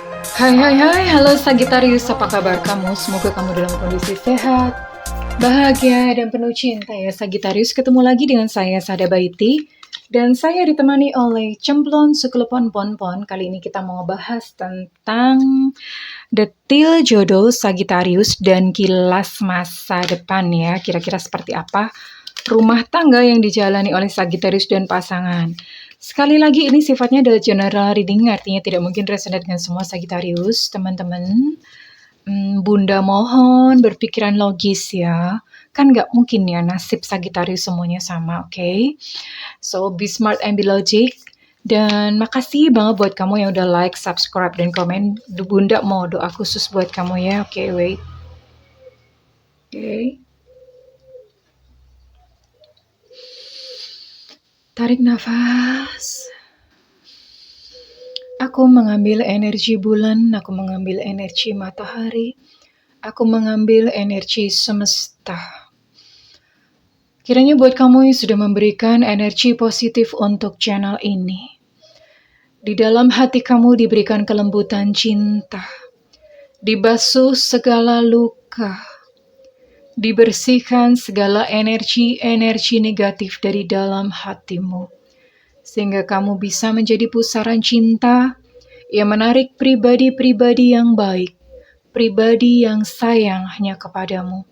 Hai, halo Sagittarius, apa kabar kamu? Semoga kamu dalam kondisi sehat, bahagia, dan penuh cinta ya Sagittarius. Ketemu lagi dengan saya, Sada Baiti, dan saya ditemani oleh Cemplon Sukelepon Ponpon. Kali ini kita mau ngebahas tentang detil jodoh Sagittarius dan kilas masa depan ya. Kira-kira seperti apa rumah tangga yang dijalani oleh Sagittarius dan pasangan. Sekali lagi ini sifatnya adalah general reading, artinya tidak mungkin resonate dengan semua Sagittarius, teman-teman. Bunda mohon berpikiran logis ya. Kan nggak mungkin ya nasib Sagittarius semuanya sama, oke? So, be smart and be logic. Dan makasih banget buat kamu yang udah like, subscribe, dan komen. Bunda mau doa khusus buat kamu ya. Oke, wait. Oke. Tarik nafas. Aku mengambil energi bulan, aku mengambil energi matahari, aku mengambil energi semesta. Kiranya buat kamu yang sudah memberikan energi positif untuk channel ini. Di dalam hati kamu diberikan kelembutan cinta, dibasuh segala luka, dibersihkan segala energi-energi negatif dari dalam hatimu. Sehingga kamu bisa menjadi pusaran cinta yang menarik pribadi-pribadi yang baik, pribadi yang sayang hanya kepadamu.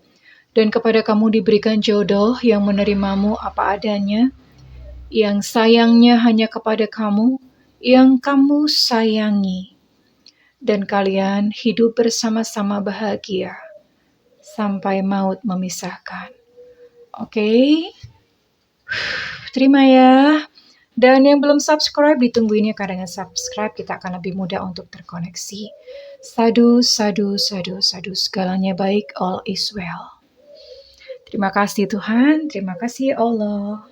Dan kepada kamu diberikan jodoh yang menerimamu apa adanya, yang sayangnya hanya kepada kamu, yang kamu sayangi. Dan kalian hidup bersama-sama bahagia sampai maut memisahkan. Oke? Terima ya. Dan yang belum subscribe, ditungguin ya, karena dengan subscribe kita akan lebih mudah untuk terkoneksi. Sadu, sadu, sadu, sadu. Segalanya baik, all is well. Terima kasih Tuhan, terima kasih Allah.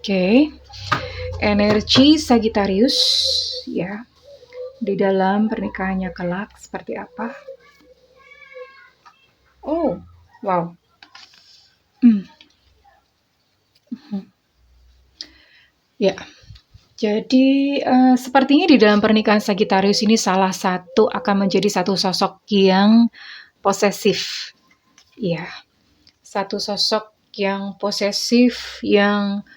Oke, energi Sagittarius ya, di dalam pernikahannya kelak seperti apa? Oh, wow. Ya, jadi sepertinya di dalam pernikahan Sagittarius ini salah satu akan menjadi satu sosok yang posesif. Ya, satu sosok yang posesif, yang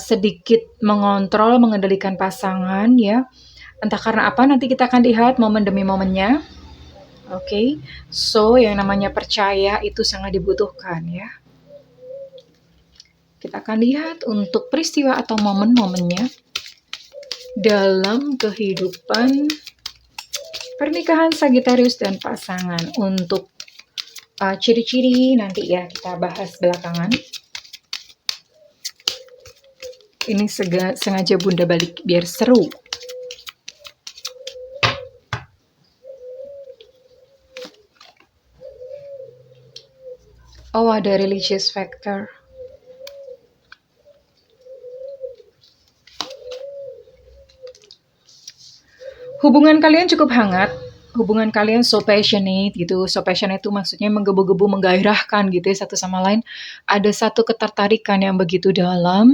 sedikit mengontrol, mengendalikan pasangan ya. Entah karena apa, nanti kita akan lihat momen demi momennya. Oke, so yang namanya percaya itu sangat dibutuhkan ya. Kita akan lihat untuk peristiwa atau momen-momennya dalam kehidupan pernikahan Sagittarius dan pasangan. Untuk ciri-ciri nanti ya kita bahas belakangan. Ini sengaja Bunda balik biar seru. Oh, ada religious factor. Hubungan kalian cukup hangat, hubungan kalian so passionate gitu. So passionate itu maksudnya menggebu-gebu, menggairahkan gitu ya satu sama lain. Ada satu ketertarikan yang begitu dalam.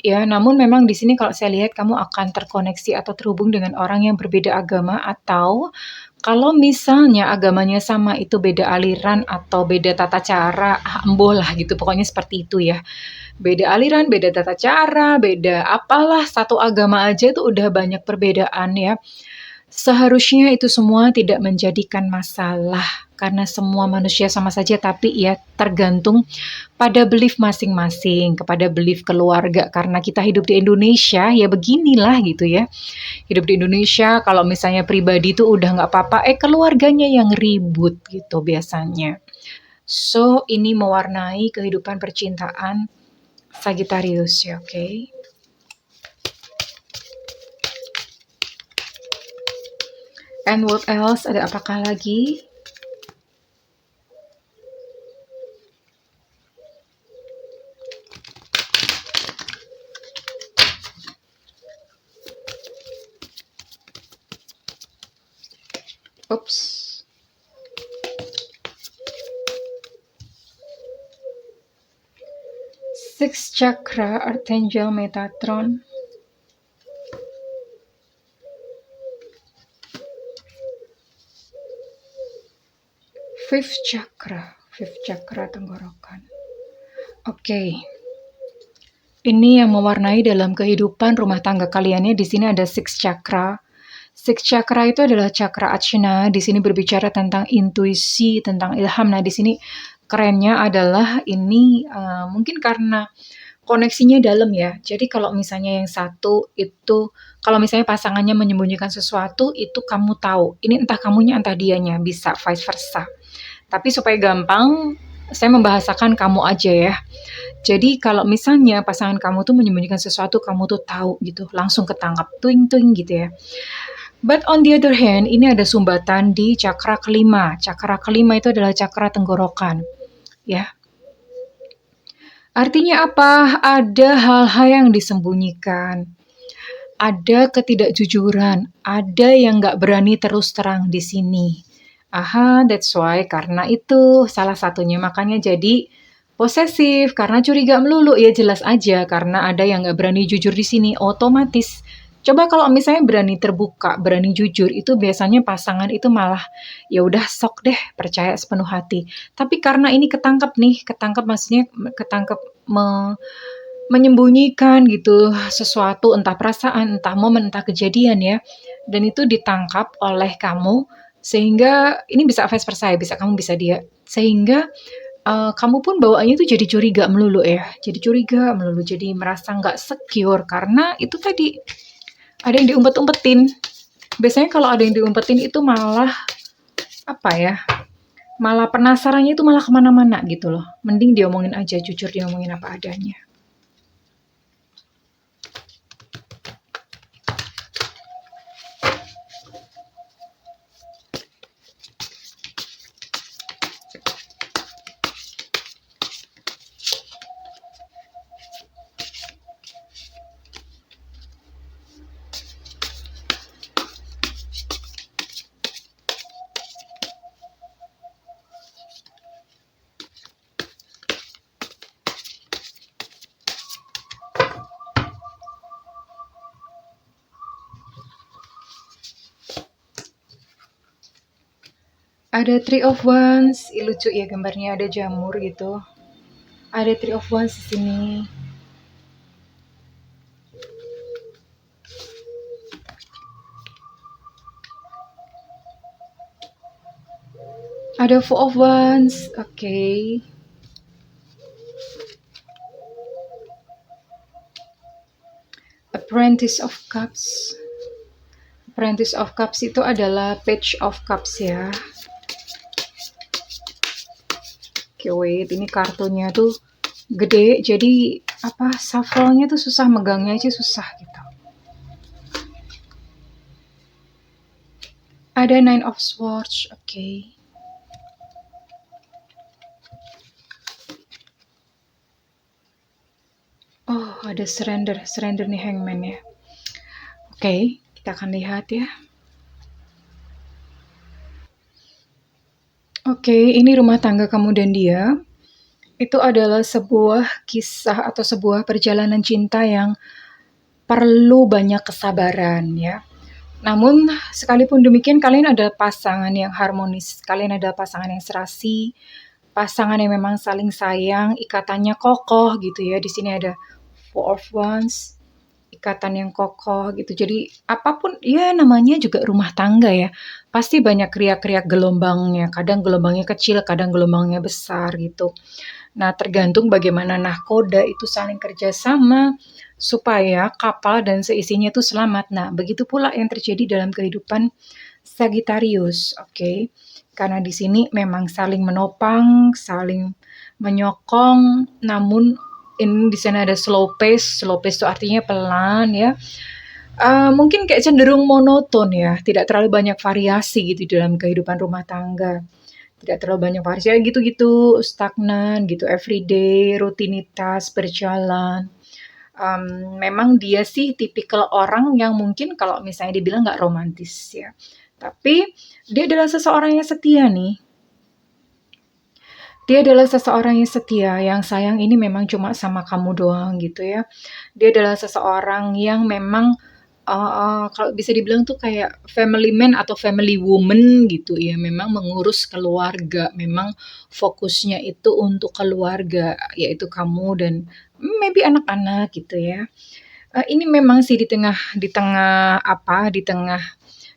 Ya, namun memang di sini kalau saya lihat kamu akan terkoneksi atau terhubung dengan orang yang berbeda agama, atau kalau misalnya agamanya sama itu beda aliran atau beda tata cara, emboh lah gitu. Pokoknya seperti itu ya. Beda aliran, beda tata cara, beda apalah, satu agama aja itu udah banyak perbedaan ya. Seharusnya itu semua tidak menjadikan masalah karena semua manusia sama saja, tapi ya tergantung pada belief masing-masing, kepada belief keluarga. Karena kita hidup di Indonesia, ya beginilah gitu ya. Hidup di Indonesia, kalau misalnya pribadi itu udah nggak apa-apa, keluarganya yang ribut gitu biasanya. So, ini mewarnai kehidupan percintaan Sagittarius ya, oke? And what else? Ada apakah lagi? Oops. Six Chakra Archangel Metatron. fifth chakra tenggorokan. Oke. Ini yang mewarnai dalam kehidupan rumah tangga kalian ya. Di sini ada six chakra. Six chakra itu adalah chakra Ajna. Di sini berbicara tentang intuisi, tentang ilham. Nah, di sini kerennya adalah ini mungkin karena koneksinya dalam ya. Jadi kalau misalnya yang satu itu, kalau misalnya pasangannya menyembunyikan sesuatu, itu kamu tahu. Ini entah kamunya, entah dianya, bisa vice versa. Tapi supaya gampang, saya membahasakan kamu aja ya. Jadi kalau misalnya pasangan kamu tuh menyembunyikan sesuatu, kamu tuh tahu gitu, langsung ketangkap, tuing-tuing gitu ya. But on the other hand, ini ada sumbatan di cakra kelima. Cakra kelima itu adalah cakra tenggorokan. Ya. Artinya apa? Ada hal-hal yang disembunyikan. Ada ketidakjujuran. Ada yang nggak berani terus terang di sini. Aha, that's why. Karena itu salah satunya. Makanya jadi posesif, karena curiga melulu, ya jelas aja karena ada yang nggak berani jujur di sini, otomatis. Coba kalau misalnya berani terbuka, berani jujur, itu biasanya pasangan itu malah ya udah sok deh percaya sepenuh hati. Tapi karena ini ketangkep nih, ketangkep maksudnya ketangkep menyembunyikan gitu sesuatu, entah perasaan, entah momen, entah kejadian ya. Dan itu ditangkap oleh kamu, sehingga ini bisa vice versa ya, bisa kamu bisa dia. Sehingga kamu pun bawaannya tuh jadi curiga melulu ya, jadi curiga melulu, jadi merasa nggak secure karena itu tadi, ada yang diumpet-umpetin. Biasanya kalau ada yang diumpetin itu malah, apa ya, malah penasarannya itu malah kemana-mana gitu loh. Mending diomongin aja, jujur diomongin apa adanya. Ada Three of Wands, lucu ya gambarnya, ada jamur gitu. Ada Three of Wands di sini. Ada Four of Wands, oke. Apprentice of Cups. Apprentice of Cups itu adalah Page of Cups ya. Oke, wait, ini kartunya tuh gede, jadi apa, shuffle-nya tuh susah, megangnya aja susah gitu. Ada Nine of Swords, oke. Oh, ada surrender nih Hangman ya. Oke, kita akan lihat ya. Oke, ini rumah tangga kamu dan dia. Itu adalah sebuah kisah atau sebuah perjalanan cinta yang perlu banyak kesabaran ya. Namun sekalipun demikian, kalian adalah pasangan yang harmonis, kalian adalah pasangan yang serasi, pasangan yang memang saling sayang, ikatannya kokoh gitu ya. Di sini ada Four of Wands, ikatan yang kokoh gitu. Jadi apapun ya, namanya juga rumah tangga ya. Pasti banyak riak-riak gelombangnya. Kadang gelombangnya kecil, kadang gelombangnya besar gitu. Nah, tergantung bagaimana nahkoda itu saling kerjasama supaya kapal dan seisinya itu selamat. Nah, begitu pula yang terjadi dalam kehidupan Sagittarius, oke? Karena di sini memang saling menopang, saling menyokong, namun ini di sana ada slow pace itu artinya pelan ya. Mungkin kayak cenderung monoton ya, tidak terlalu banyak variasi gitu dalam kehidupan rumah tangga. Tidak terlalu banyak variasi, ya gitu-gitu, stagnan gitu, everyday, rutinitas, berjalan. Memang dia sih tipikal orang yang mungkin kalau misalnya dibilang nggak romantis ya. Tapi dia adalah seseorang yang setia nih. Dia adalah seseorang yang setia, yang sayang ini memang cuma sama kamu doang gitu ya. Dia adalah seseorang yang memang Kalau bisa dibilang tuh kayak family man atau family woman gitu ya, memang mengurus keluarga, memang fokusnya itu untuk keluarga, yaitu kamu dan maybe anak-anak gitu ya. Ini memang sih di tengah apa, di tengah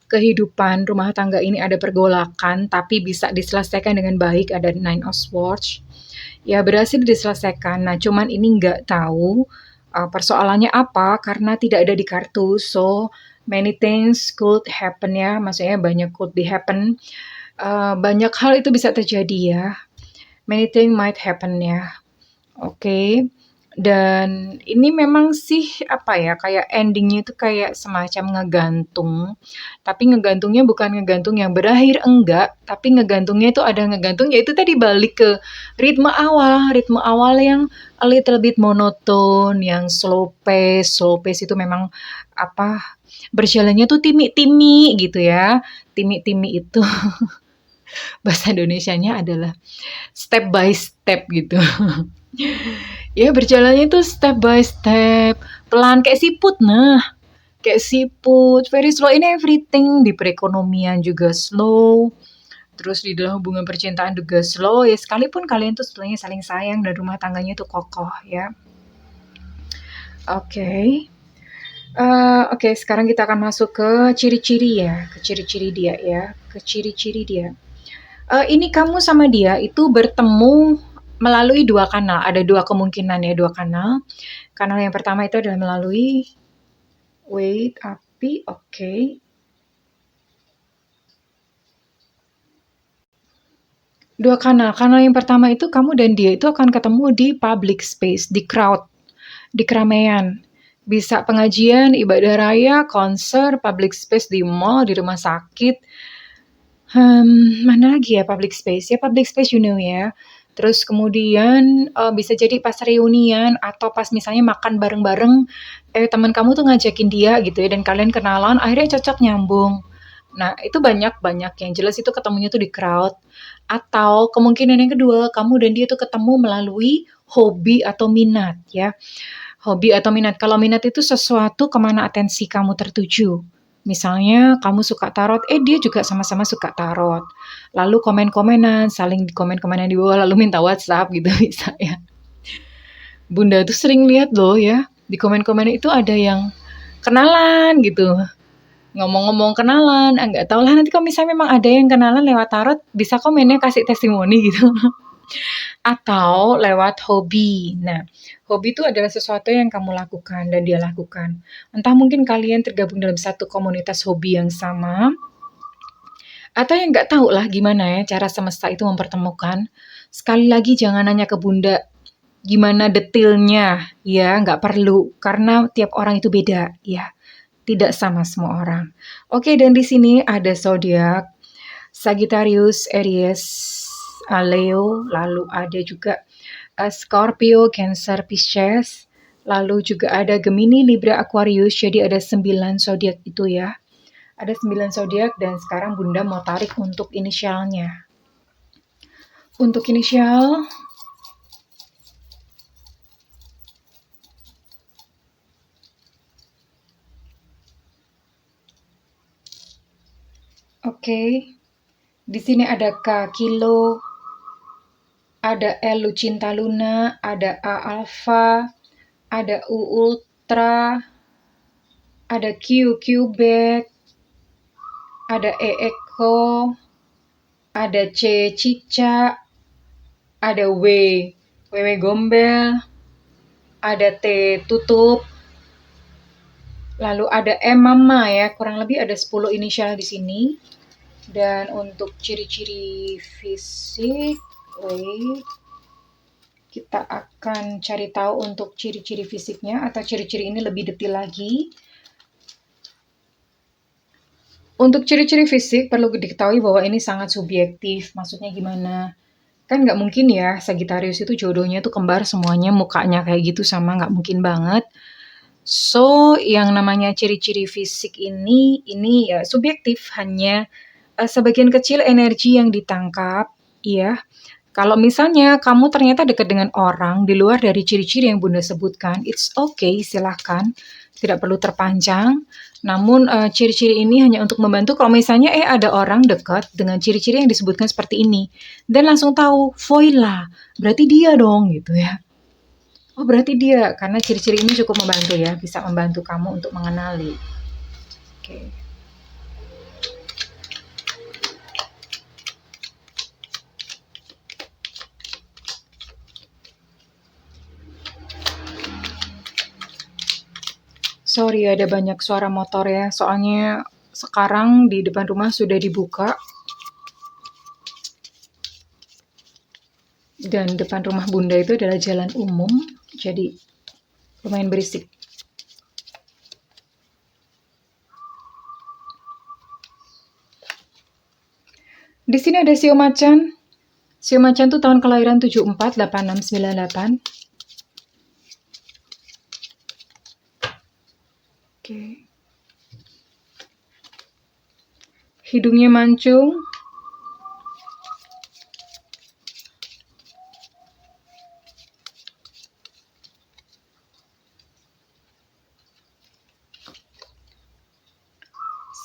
kehidupan rumah tangga ini ada pergolakan, tapi bisa diselesaikan dengan baik, ada Nine of Swords. Ya berhasil diselesaikan. Nah, cuman ini nggak tahu persoalannya apa karena tidak ada di kartu. So many things could happen ya, maksudnya banyak could be happen. Banyak hal itu bisa terjadi ya. Many things might happen ya. Oke. Dan ini memang sih apa ya, kayak endingnya itu kayak semacam ngegantung. Tapi ngegantungnya bukan ngegantung yang berakhir, enggak. Tapi ngegantungnya itu ada ngegantung yaitu tadi balik ke ritme awal yang a little bit monoton, yang slow pace. Slow pace itu memang apa, berjalannya tuh timi-timi gitu ya. Timi-timi itu bahasa Indonesianya adalah step by step gitu. Ya berjalannya itu step by step, pelan kayak siput nah, kayak siput, very slow in everything, di perekonomian juga slow, terus di dalam hubungan percintaan juga slow, ya sekalipun kalian tuh sebetulnya saling sayang dan rumah tangganya tuh kokoh ya. Oke. Oke, sekarang kita akan masuk ke ciri-ciri ya, ke ciri-ciri dia ya, ke ciri-ciri dia. Ini kamu sama dia itu bertemu melalui dua kanal. Ada dua kemungkinan ya, dua kanal. Kanal yang pertama itu adalah melalui api, oke. Dua kanal. Kanal yang pertama itu kamu dan dia itu akan ketemu di public space, di crowd, di keramaian. Bisa pengajian, ibadah raya, konser, public space di mall, di rumah sakit. Mana lagi ya public space? Ya public space ya. Terus kemudian bisa jadi pas reunian atau pas misalnya makan bareng-bareng, teman kamu tuh ngajakin dia gitu ya dan kalian kenalan, akhirnya cocok nyambung. Nah, itu banyak yang jelas itu ketemunya tuh di crowd. Atau kemungkinan yang kedua, kamu dan dia tuh ketemu melalui hobi atau minat ya. Hobi atau minat. Kalau minat itu sesuatu kemana atensi kamu tertuju. Misalnya kamu suka tarot, dia juga sama-sama suka tarot. Lalu komen-komenan, saling komen-komenan di bawah, lalu minta WhatsApp gitu bisa ya. Bunda tuh sering lihat loh ya, di komen-komen itu ada yang kenalan gitu. Ngomong-ngomong kenalan, nggak tahu lah nanti kalau misalnya memang ada yang kenalan lewat tarot, bisa komennya kasih testimoni gitu. Atau lewat hobi. Nah, hobi itu adalah sesuatu yang kamu lakukan dan dia lakukan. Entah mungkin kalian tergabung dalam satu komunitas hobi yang sama, atau yang nggak tahu lah gimana ya cara semesta itu mempertemukan. Sekali lagi jangan nanya ke bunda gimana detailnya, ya nggak perlu karena tiap orang itu beda, ya tidak sama semua orang. Oke, dan di sini ada zodiak Sagittarius, Aries, Leo, lalu ada juga Scorpio, Cancer, Pisces, lalu juga ada Gemini, Libra, Aquarius. Jadi ada 9 zodiak itu ya. Ada 9 zodiak dan sekarang Bunda mau tarik untuk inisialnya. Untuk inisial oke. Di sini ada K Kilo, ada L Lucinta Luna, ada A Alpha, ada U Ultra, ada Q Quebec, ada E Eko, ada C Cica, ada W Wewe Gombel, ada T Tutup, lalu ada M Mama ya, kurang lebih ada 10 inisial di sini. Dan untuk ciri-ciri fisik, kita akan cari tahu untuk ciri-ciri fisiknya atau ciri-ciri ini lebih detail lagi. Untuk ciri-ciri fisik perlu diketahui bahwa ini sangat subjektif. Maksudnya gimana? Kan nggak mungkin ya Sagittarius itu jodohnya tuh kembar semuanya mukanya kayak gitu sama, nggak mungkin banget. So, yang namanya ciri-ciri fisik ini ya subjektif, hanya sebagian kecil energi yang ditangkap, ya. Kalau misalnya kamu ternyata dekat dengan orang di luar dari ciri-ciri yang Bunda sebutkan, it's okay, silahkan. tidak perlu terpanjang. Namun ciri-ciri ini hanya untuk membantu kalau misalnya ada orang dekat dengan ciri-ciri yang disebutkan seperti ini dan langsung tahu Voila, berarti dia dong gitu ya. Oh berarti dia, karena ciri-ciri ini cukup membantu ya, bisa membantu kamu untuk mengenali. Oke. Sorry ada banyak suara motor ya, soalnya sekarang di depan rumah sudah dibuka. Dan depan rumah Bunda itu adalah jalan umum, jadi lumayan berisik. Di sini ada Sio Macan. Sio Macan tuh tahun kelahiran 74, 86, 98. Oke. Hidungnya mancung.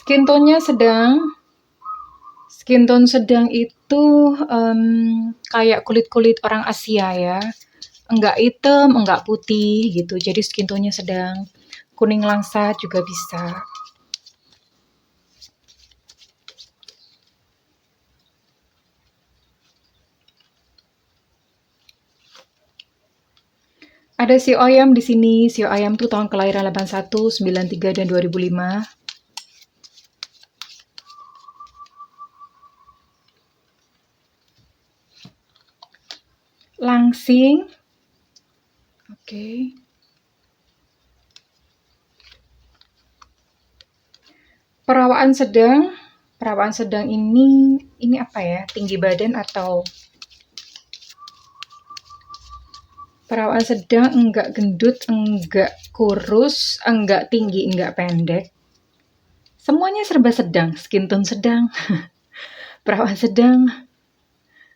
Skin tone-nya sedang. Skin tone sedang itu kayak kulit-kulit orang Asia ya. Enggak hitam, enggak putih gitu. Jadi skin tone-nya sedang. Kuning langsat juga bisa. Ada Sio Ayam di sini. Sio Ayam tuh tahun kelahiran 81, 93 dan 2005. Langsing. Oke. Perawaan sedang. Perawaan sedang ini apa ya? Tinggi badan atau perawaan sedang, enggak gendut, enggak kurus, enggak tinggi, enggak pendek. Semuanya serba sedang, skin tone sedang, perawaan sedang,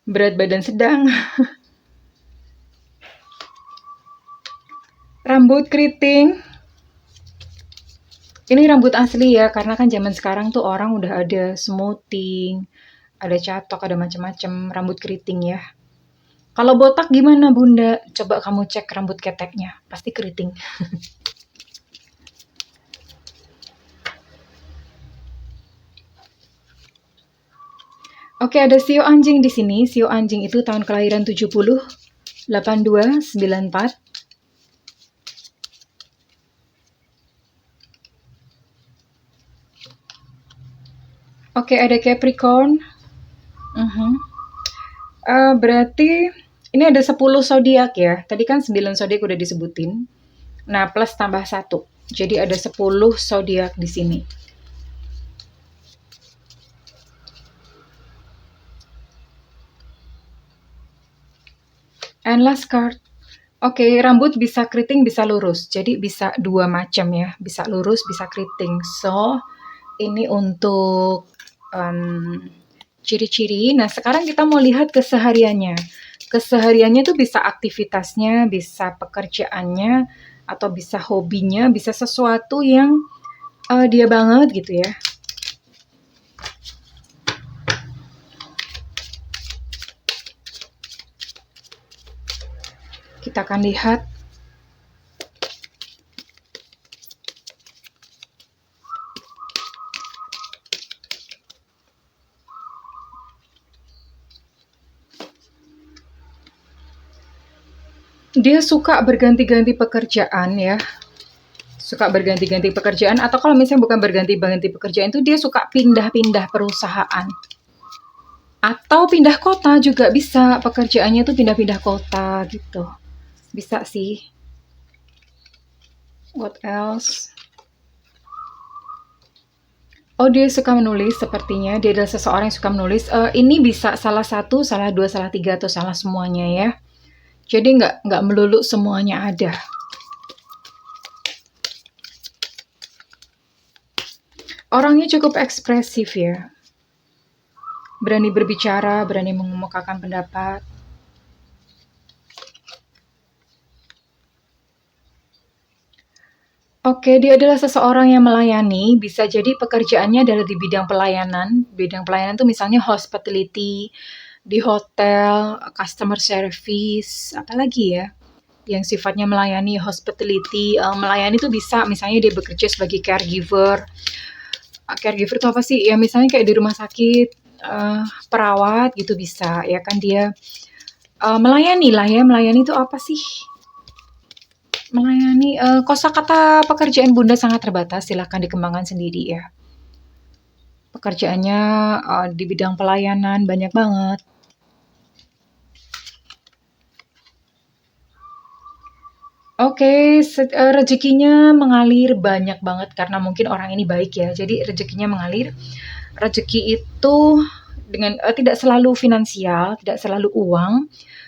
berat badan sedang. Rambut keriting. Ini rambut asli ya, karena kan zaman sekarang tuh orang udah ada smoothing, ada catok, ada macam-macam rambut keriting ya. Kalau botak gimana Bunda? Coba kamu cek rambut keteknya, pasti keriting. Oke, ada Sio Anjing di sini. Sio Anjing itu tahun kelahiran 70, 82, 94. Oke, ada Capricorn. Berarti ini ada 10 zodiak ya. Tadi kan 9 zodiak udah disebutin. Nah, plus tambah 1. Jadi ada 10 zodiak di sini. And last card. Oke, rambut bisa keriting, bisa lurus. Jadi bisa dua macam ya. Bisa lurus, bisa keriting. So, ini untuk ciri-ciri. Nah, sekarang kita mau lihat kesehariannya. Kesehariannya tuh bisa aktivitasnya, bisa pekerjaannya, atau bisa hobinya, bisa sesuatu yang dia banget gitu ya. Kita akan lihat. Dia suka berganti-ganti pekerjaan ya. Suka berganti-ganti pekerjaan, atau kalau misalnya bukan berganti-ganti pekerjaan itu dia suka pindah-pindah perusahaan. Atau pindah kota juga bisa, pekerjaannya tuh pindah-pindah kota gitu. Bisa sih. What else? Oh, dia suka menulis sepertinya. Dia adalah seseorang yang suka menulis. Ini bisa salah satu, salah dua, salah tiga, atau salah semuanya ya. Jadi nggak melulu semuanya ada. Orangnya cukup ekspresif ya. Berani berbicara, berani mengemukakan pendapat. Oke, dia adalah seseorang yang melayani, bisa jadi pekerjaannya adalah di bidang pelayanan. Bidang pelayanan itu misalnya hospitality, di hotel, customer service, apalagi ya, yang sifatnya melayani hospitality, melayani itu bisa misalnya dia bekerja sebagai caregiver. Caregiver itu apa sih? Ya misalnya kayak di rumah sakit, perawat gitu bisa, ya kan dia melayani lah ya. Melayani itu apa sih? Melayani, kosakata pekerjaan Bunda sangat terbatas, silakan dikembangkan sendiri ya. Pekerjaannya di bidang pelayanan banyak banget. Oke, rezekinya mengalir banyak banget karena mungkin orang ini baik ya. Jadi rezekinya mengalir. Rezeki itu dengan tidak selalu finansial, tidak selalu uang.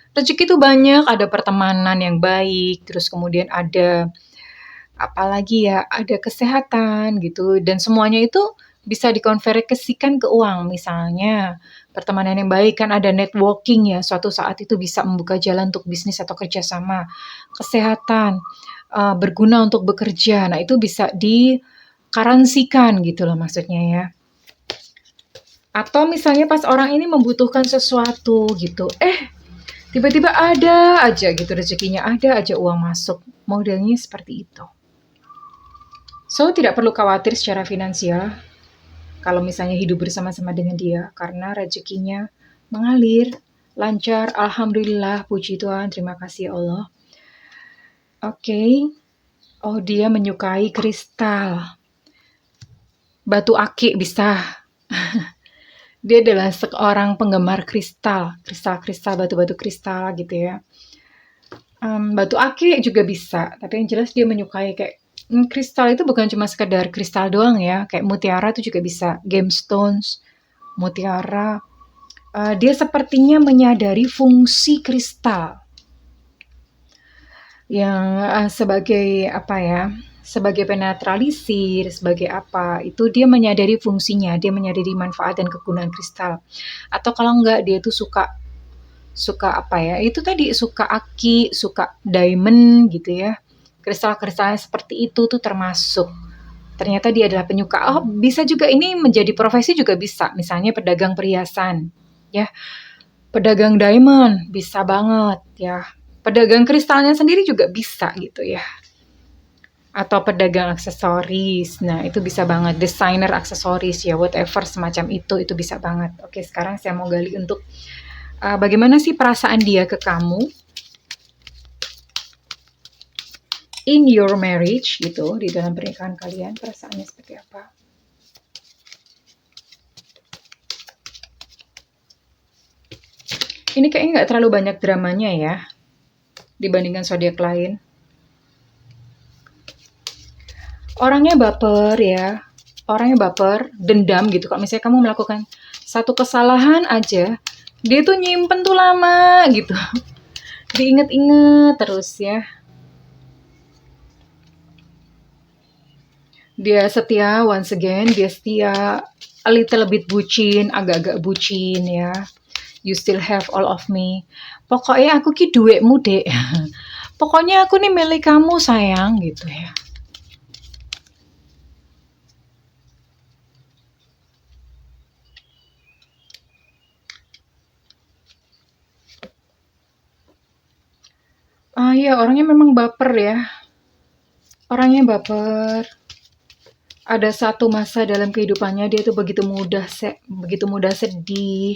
Rezeki itu banyak, ada pertemanan yang baik, terus kemudian ada apalagi ya, ada kesehatan gitu dan semuanya itu bisa dikonversikan ke uang. Misalnya pertemanan yang baik kan ada networking ya, suatu saat itu bisa membuka jalan untuk bisnis atau kerjasama. Kesehatan, berguna untuk bekerja, nah itu bisa dikaransikan gitu loh maksudnya ya. Atau misalnya pas orang ini membutuhkan sesuatu gitu, tiba-tiba ada aja gitu rezekinya, ada aja uang masuk, modelnya seperti itu. So, tidak perlu khawatir secara finansial kalau misalnya hidup bersama-sama dengan dia, karena rezekinya mengalir, lancar, alhamdulillah, puji Tuhan, terima kasih Allah. Oke. Oh, dia menyukai kristal. Batu akik bisa. Dia adalah seorang penggemar kristal, kristal-kristal, batu-batu kristal gitu ya. Batu akik juga bisa, tapi yang jelas dia menyukai kayak kristal itu bukan cuma sekedar kristal doang ya, kayak mutiara itu juga bisa, gemstones, mutiara. Dia sepertinya menyadari fungsi kristal yang sebagai apa ya, sebagai penetralisir, sebagai apa, itu dia menyadari fungsinya, dia menyadari manfaat dan kegunaan kristal. Atau kalau enggak dia itu suka apa ya, itu tadi suka aki, suka diamond gitu ya. Kristal-kristalnya seperti itu tuh termasuk. Ternyata dia adalah penyuka. Oh, bisa juga ini menjadi profesi juga bisa. Misalnya pedagang perhiasan, ya. Pedagang diamond bisa banget ya. Pedagang kristalnya sendiri juga bisa gitu ya. Atau pedagang aksesoris. Nah, itu bisa banget. Desainer aksesoris ya, whatever semacam itu bisa banget. Oke, sekarang saya mau gali untuk bagaimana sih perasaan dia ke kamu in your marriage gitu, di dalam pernikahan kalian, perasaannya seperti apa? Ini kayaknya nggak terlalu banyak dramanya ya dibandingkan zodiak lain. Orangnya baper ya, orangnya baper, dendam gitu. Kalau misalnya kamu melakukan satu kesalahan aja, dia tuh nyimpen tuh lama gitu. Diinget-inget terus ya. Dia setia, once again, dia setia, a little bit bucin, agak-agak bucin ya. You still have all of me. Pokoknya aku ki duitmu dek. Pokoknya aku nih milik kamu sayang gitu ya. Ya orangnya memang baper ya. Orangnya baper. Ada satu masa dalam kehidupannya dia tuh begitu mudah sedih,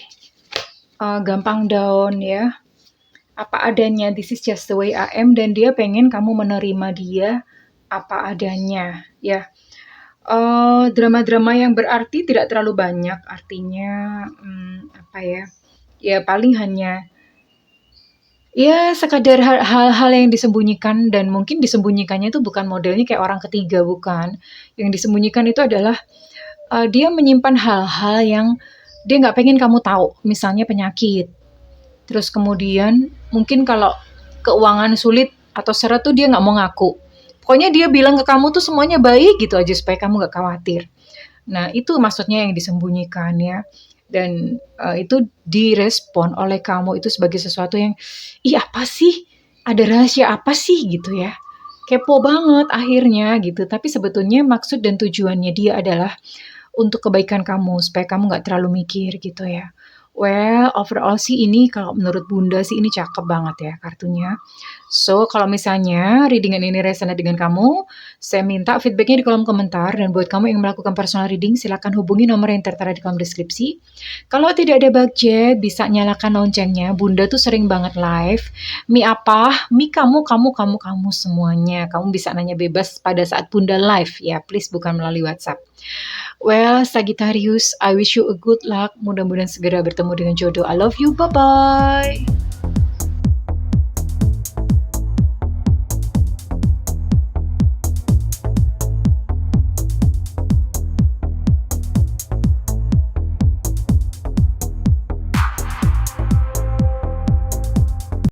gampang down ya. Apa adanya, this is just the way I am, dan dia pengen kamu menerima dia apa adanya ya. Drama-drama yang berarti tidak terlalu banyak, artinya apa ya, ya paling hanya ya sekadar hal-hal yang disembunyikan, dan mungkin disembunyikannya itu bukan modelnya kayak orang ketiga, bukan. Yang disembunyikan itu adalah dia menyimpan hal-hal yang dia nggak pengen kamu tahu, misalnya penyakit. Terus kemudian mungkin kalau keuangan sulit atau seret tuh dia nggak mau ngaku. Pokoknya dia bilang ke kamu tuh semuanya baik gitu aja supaya kamu nggak khawatir. Nah, itu maksudnya yang disembunyikan ya. Dan itu direspon oleh kamu itu sebagai sesuatu yang, ih apa sih? Ada rahasia apa sih gitu ya? kepo banget akhirnya gitu. Tapi sebetulnya maksud dan tujuannya dia adalah untuk kebaikan kamu, supaya kamu nggak terlalu mikir gitu ya. Well, overall sih ini kalau menurut Bunda sih ini cakep banget ya kartunya. So, kalau misalnya readingan ini resonate dengan kamu, saya minta feedbacknya di kolom komentar. Dan buat kamu yang melakukan personal reading, silakan hubungi nomor yang tertera di kolom deskripsi. Kalau tidak ada budget, bisa nyalakan loncengnya. Bunda tuh sering banget live. Mi apa? Mi kamu semuanya. Kamu bisa nanya bebas pada saat Bunda live ya. Please bukan melalui WhatsApp. Well, Sagittarius, I wish you a good luck. Mudah-mudahan segera bertemu dengan jodoh. I love you. Bye-bye.